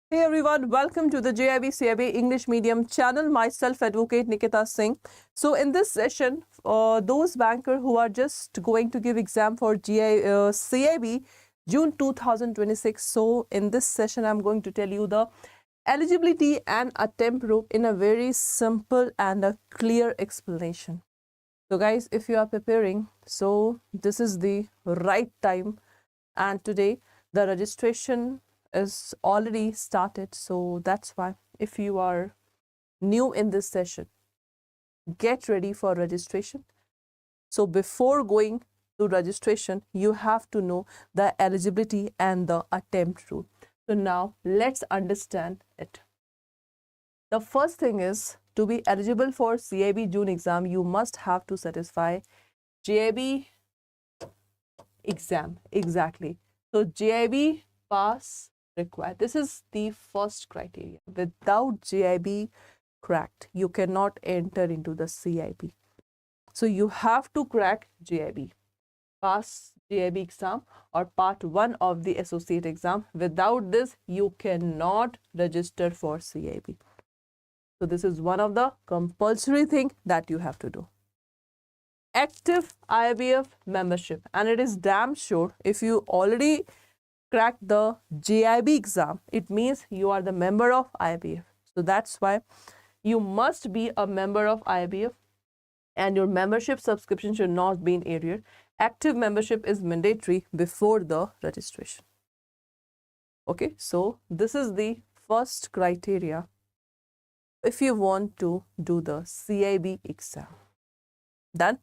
Hey everyone, welcome to the JAIIB CAIIB English Medium channel. Myself, Advocate Nikkita Singh. So in this session, those bankers who are just going to give exam for CAIIB June 2026. So in this session, I'm going to tell you the eligibility and attempt group in a very simple and a clear explanation. So guys, if you are preparing, so this is the right time. And today the registration is already started. So that's why if you are new in this session, get ready for registration. So before going to registration, you have to know the eligibility and the attempt rule. So now let's understand it. The first thing is, to be eligible for CAIIB June exam, you must have to satisfy JAIIB exam. Exactly. So JAIIB pass required. This is the first criteria. Without JAIIB cracked, you cannot enter into the CAIIB. So you have to crack JAIIB, pass JAIIB exam or part 1 of the associate exam. Without this, you cannot register for CAIIB. So this is one of the compulsory thing that you have to do. Active IBF membership, and it is damn sure if you already cracked the JAIIB exam, it means you are the member of IBF. So that's why you must be a member of IBF, and your membership subscription should not be in arrear. Active membership is mandatory before the registration. Okay, so this is the first criteria if you want to do the CAIIB exam. Done?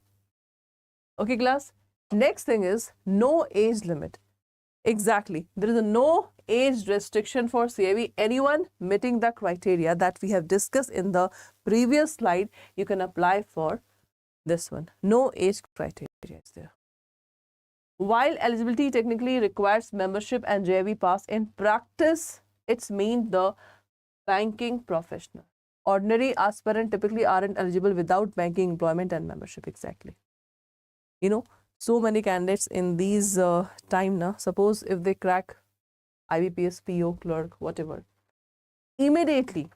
Okay, class. Next thing is no age limit. Exactly. There is a no age restriction for CAIIB. Anyone meeting the criteria that we have discussed in the previous slide, you can apply for this one. No age criteria is there. While eligibility technically requires membership and JAIIB pass, in practice, it's mean the banking professional. Ordinary aspirant typically aren't eligible without banking employment and membership. Exactly. You know, so many candidates in these time now, suppose if they crack IBPS, PO, clerk, whatever, immediately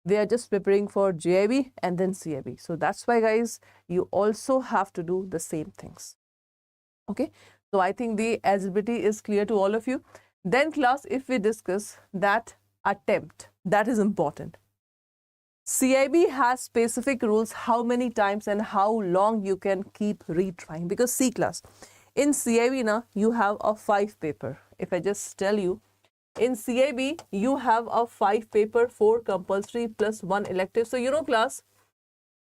they are just preparing for JAIIB and then CAIIB. So that's why, guys, you also have to do the same things. Okay, so I think the eligibility is clear to all of you. Then class, if we discuss that attempt, that is important. CAIIB has specific rules how many times and how long you can keep retrying, because C class, in CAIIB na, you have a 5 paper. If I just tell you, in CAIIB you have a 5 paper, 4 compulsory plus 1 elective. So you know class,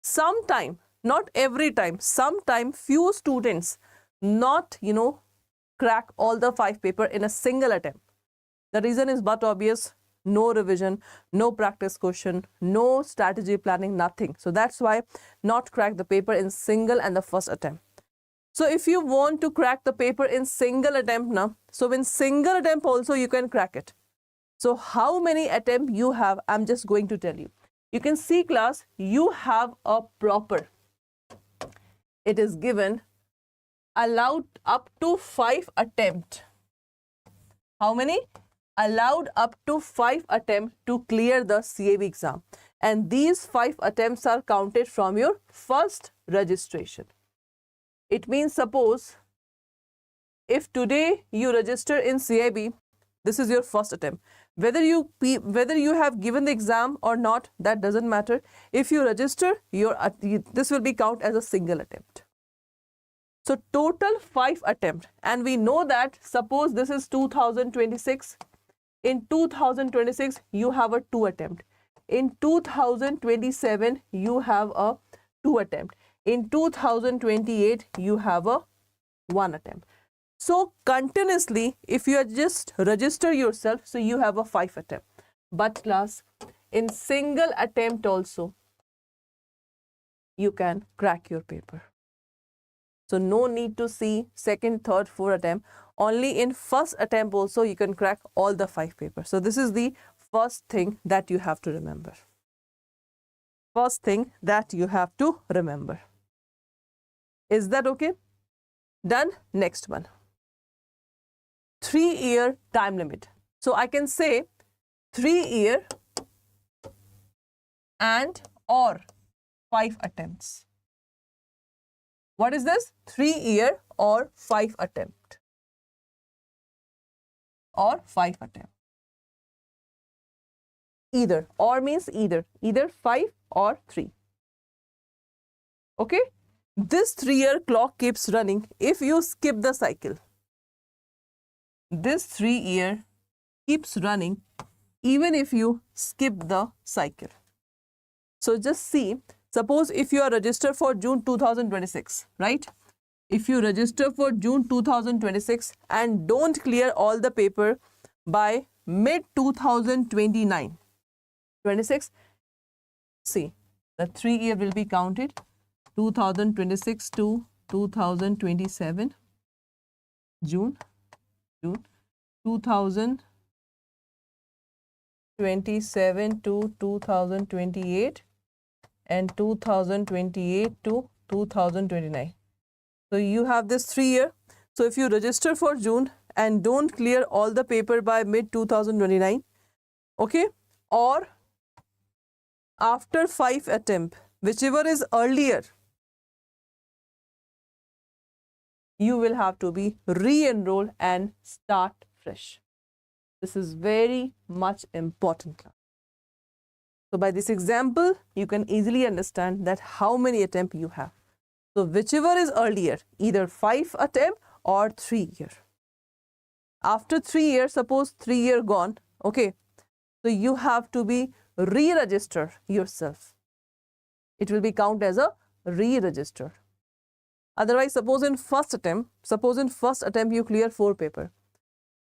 sometime, not every time, sometime few students not crack all the 5 paper in a single attempt. The reason is but obvious. No revision, no practice question, no strategy planning, nothing. So that's why not crack the paper in single and the first attempt. So if you want to crack the paper in single attempt now, so in single attempt also you can crack it. So how many attempt you have, I'm just going to tell you. You can see class, you have a proper, it is given allowed up to 5 attempt. How many? Allowed up to 5 attempts to clear the CAIIB exam, and these 5 attempts are counted from your first registration. It means, suppose if today you register in CAIIB, this is your first attempt. Whether you have given the exam or not, that doesn't matter. If you register, this will be counted as a single attempt. So total 5 attempts, and we know that suppose this is 2026. In 2026, you have a 2 attempt. In 2027, you have a 2 attempt. In 2028, you have a 1 attempt. So continuously, if you are just register yourself, so you have a 5 attempt. But class, in single attempt also, you can crack your paper. So no need to see second, third, fourth attempt. Only in first attempt also you can crack all the 5 papers. So this is the first thing that you have to remember. First thing that you have to remember. Is that okay? Done? Next one. 3-year time limit. So I can say 3-year and or 5 attempts. What is this? 3-year or 5 attempt. Or 5 attempt. Either. Or means either. Either 5 or 3. Okay? This 3-year clock keeps running if you skip the cycle. This 3-year keeps running even if you skip the cycle. So just see, suppose if you are registered for June 2026, right? If you register for June 2026 and don't clear all the paper by mid 2029, 26, see, the 3-year will be counted 2026 to 2027, June 2027 to 2028 and 2028 to 2029. So you have this 3-year. So if you register for June and don't clear all the paper by mid 2029, okay, or after 5 attempt, whichever is earlier, you will have to be re-enrolled and start fresh. This is very much important. So by this example, you can easily understand that how many attempts you have. So whichever is earlier, either 5 attempt or 3-year. After 3 years, suppose 3 year gone, okay, so you have to be re-register yourself. It will be count as a re-register. Otherwise, suppose in first attempt you clear 4 paper.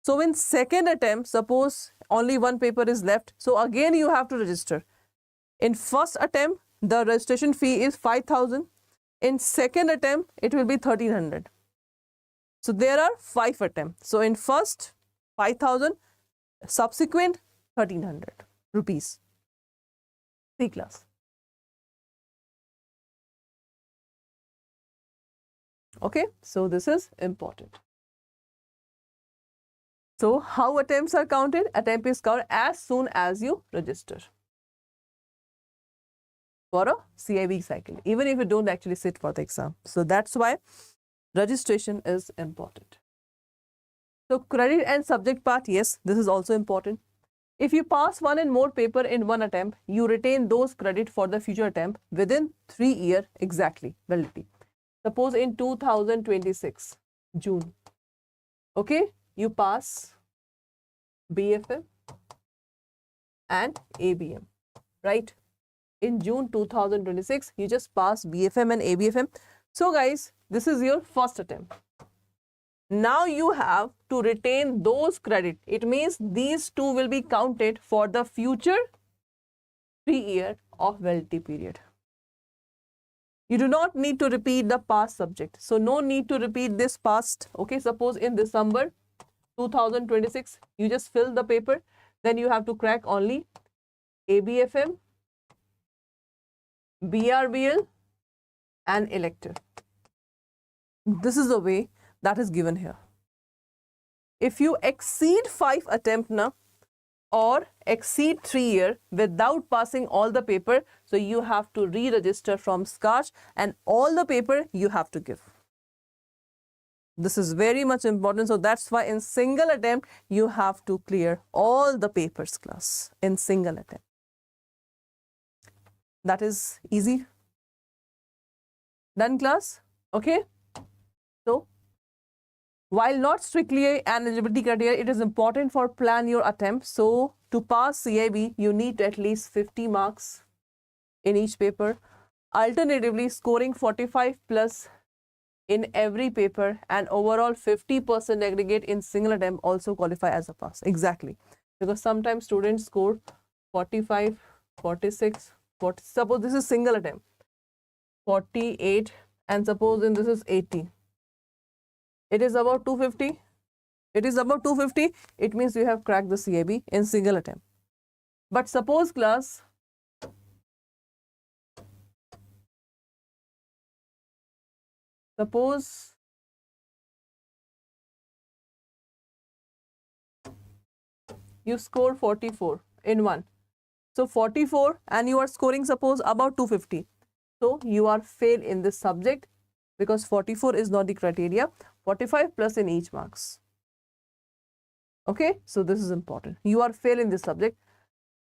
So in second attempt, suppose only 1 paper is left. So again you have to register. In first attempt, the registration fee is 5,000. In second attempt, it will be 1,300. So there are 5 attempts. So in first, 5,000, subsequent 1,300 rupees. C class. Okay, so this is important. So how attempts are counted? Attempt is counted as soon as you register for a CAIIB cycle, even if you don't actually sit for the exam. So that's why registration is important. So credit and subject part, yes, this is also important. If you pass 1 and more paper in 1 attempt, you retain those credit for the future attempt within 3 years exactly validity. Suppose in 2026, June, okay, you pass BFM and ABM, right? In June 2026, you just pass BFM and ABFM. So guys, this is your first attempt. Now you have to retain those credit. It means these 2 will be counted for the future 3 year of validity period. You do not need to repeat the past subject. So no need to repeat this past. Okay, suppose in December 2026, you just fill the paper. Then you have to crack only ABFM, BRBL and elective. This is the way that is given here. If you exceed 5 attempt now, or exceed 3 years without passing all the paper, so you have to re-register from scratch and all the paper you have to give. This is very much important. So that's why in single attempt you have to clear all the papers class in single attempt. That is easy. Done class? Okay. So while not strictly an eligibility criteria, it is important for plan your attempt. So to pass CAIIB, you need at least 50 marks in each paper. Alternatively, scoring 45 plus in every paper and overall 50% aggregate in single attempt also qualify as a pass. Exactly. Because sometimes students score 45, 46, 40. Suppose this is single attempt, 48, and suppose in this is 80. It is about 250. It is about 250. It means you have cracked the CAIIB in single attempt. But suppose class, suppose you score 44 in one. So 44 and you are scoring suppose about 250. So you are fail in this subject because 44 is not the criteria. 45 plus in each marks. Okay, so this is important. You are fail in this subject.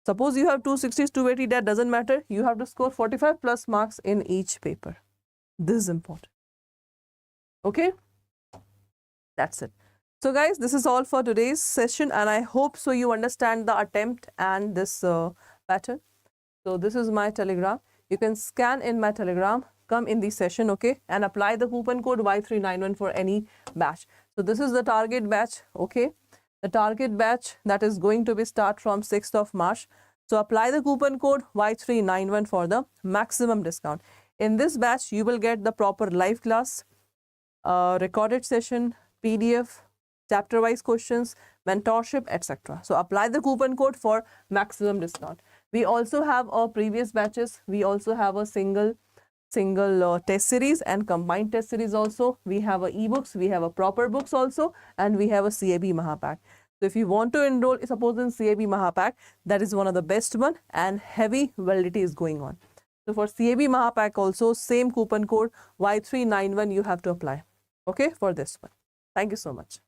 Suppose you have 260, 280, that doesn't matter. You have to score 45 plus marks in each paper. This is important. Okay, that's it. So guys, this is all for today's session and I hope so you understand the attempt and this pattern. So this is my Telegram. You can scan in my Telegram, come in the session, okay, and apply the coupon code Y391 for any batch. So this is the target batch, okay. The target batch that is going to be start from 6th of March. So apply the coupon code Y391 for the maximum discount. In this batch, you will get the proper live class, recorded session, PDF, chapter-wise questions, mentorship, etc. So apply the coupon code for maximum discount. We also have our previous batches. We also have a single test series and combined test series also. We have a ebooks, we have a proper books also, and we have a CAIIB Mahapack. So if you want to enroll, suppose in CAIIB Mahapack, that is one of the best one and heavy validity is going on. So for CAIIB Mahapack also, same coupon code Y391 you have to apply, okay, for this one. Thank you so much.